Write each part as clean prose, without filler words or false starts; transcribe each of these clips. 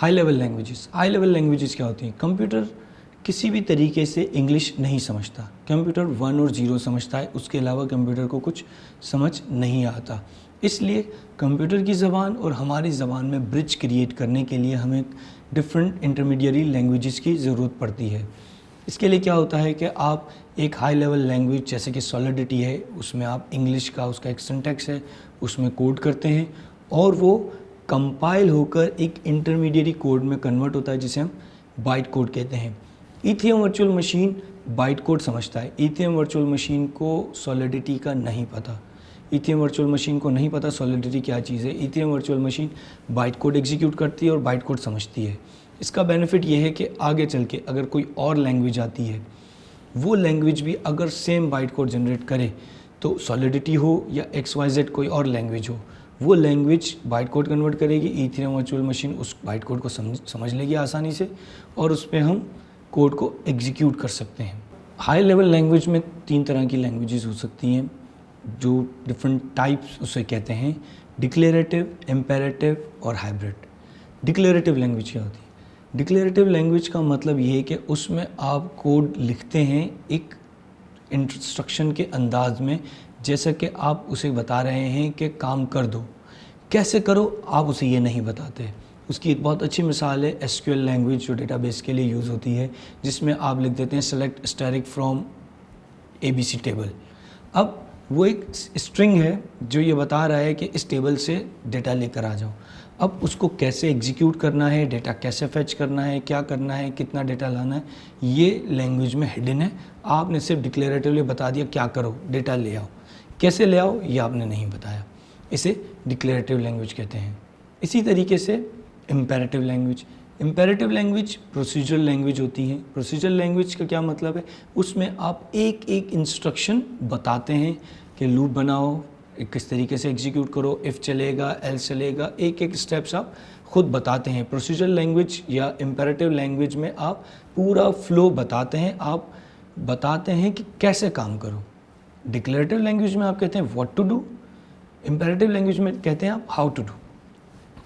High level languages क्या होती हैं? कंप्यूटर किसी भी तरीके से इंग्लिश नहीं समझता। कंप्यूटर 1 और 0 समझता है, उसके अलावा कंप्यूटर को कुछ समझ नहीं आता। इसलिए कंप्यूटर की ज़बान और हमारी ज़बान में ब्रिज क्रिएट करने के लिए हमें डिफरेंट इंटरमीडिएरी लैंग्वेजेस की ज़रूरत पड़ती है। इसके लिए क्या होता है कि आप एक हाई लेवल लैंग्वेज जैसे कि सॉलिडिटी है, उसमें आप इंग्लिश का उसका एक सिंटैक्स है, उसमें कोड करते हैं और वो कंपाइल होकर एक इंटरमीडिएरी कोड में कन्वर्ट होता है जिसे हम बाइट कोड कहते हैं। ईथीएम वर्चुअल मशीन बाइट कोड समझता है। ईथीएम वर्चुअल मशीन को सॉलिडिटी का नहीं पता। ईथीएम वर्चुअल मशीन को नहीं पता सॉलिडिटी क्या चीज़ है। Ethereum virtual machine byte code execute करती है और बाइट कोड समझती है। इसका बेनिफिट ये है कि आगे चल के अगर कोई और लैंग्वेज आती है, वो लैंग्वेज भी अगर सेम बाइट कोड जनरेट करे, तो सॉलिडिटी हो या XYZ कोई और लैंग्वेज हो, वो लैंग्वेज बाइट कोड कन्वर्ट करेगी। ईथीएम वर्चुअल मशीन उस बाइट कोड को समझ लेगी आसानी से और उस पर हम कोड को एग्जीक्यूट कर सकते हैं। हाई लेवल लैंग्वेज में 3 तरह की लैंग्वेजेस हो सकती हैं जो डिफरेंट टाइप्स उसे कहते हैं: डिक्लेरेटिव, इम्पेरेटिव और हाइब्रिड। डिक्लेरेटिव लैंग्वेज क्या होती है? डिक्लेरेटिव लैंग्वेज का मतलब ये है कि उसमें आप कोड लिखते हैं एक इंस्ट्रक्शन के अंदाज में, जैसा कि आप उसे बता रहे हैं कि काम कर दो। कैसे करो आप उसे ये नहीं बताते। उसकी एक बहुत अच्छी मिसाल है SQL लैंग्वेज जो डेटाबेस के लिए यूज़ होती है, जिसमें आप लिख देते हैं select static from ABC table. अब वो एक स्ट्रिंग है जो ये बता रहा है कि इस टेबल से डेटा लेकर आ जाओ। अब उसको कैसे एग्जीक्यूट करना है, डेटा कैसे फेच करना है, क्या करना है, कितना डेटा लाना है, ये लैंग्वेज में हिडन है। आपने सिर्फ डिक्लेरेटिवली बता दिया क्या करो, डेटा ले आओ। कैसे ले आओ ये आपने नहीं बताया। इसे डिक्लेरेटिव लैंग्वेज कहते हैं। इसी तरीके से इम्पेरेटिव लैंग्वेज प्रोसीजरल लैंग्वेज होती हैं। प्रोसीजरल लैंग्वेज का क्या मतलब है? उसमें आप एक एक इंस्ट्रक्शन बताते हैं कि लूप बनाओ, किस तरीके से एग्जीक्यूट करो, इफ़ चलेगा, एल्स चलेगा, एक एक स्टेप्स आप खुद बताते हैं। प्रोसीजरल लैंग्वेज या इम्पेरेटिव लैंग्वेज में आप पूरा फ्लो बताते हैं, आप बताते हैं कि कैसे काम करो। डिक्लेरेटिव लैंग्वेज में आप कहते हैं what to do, imperative language में कहते हैं आप हाउ टू डू।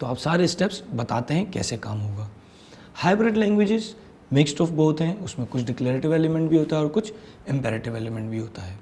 तो आप सारे स्टेप्स बताते हैं कैसे काम होगा। Hybrid languages mixed of both हैं, उसमें कुछ डिक्लेरेटिव एलिमेंट भी होता है और कुछ इम्पेरेटिव एलिमेंट भी होता है।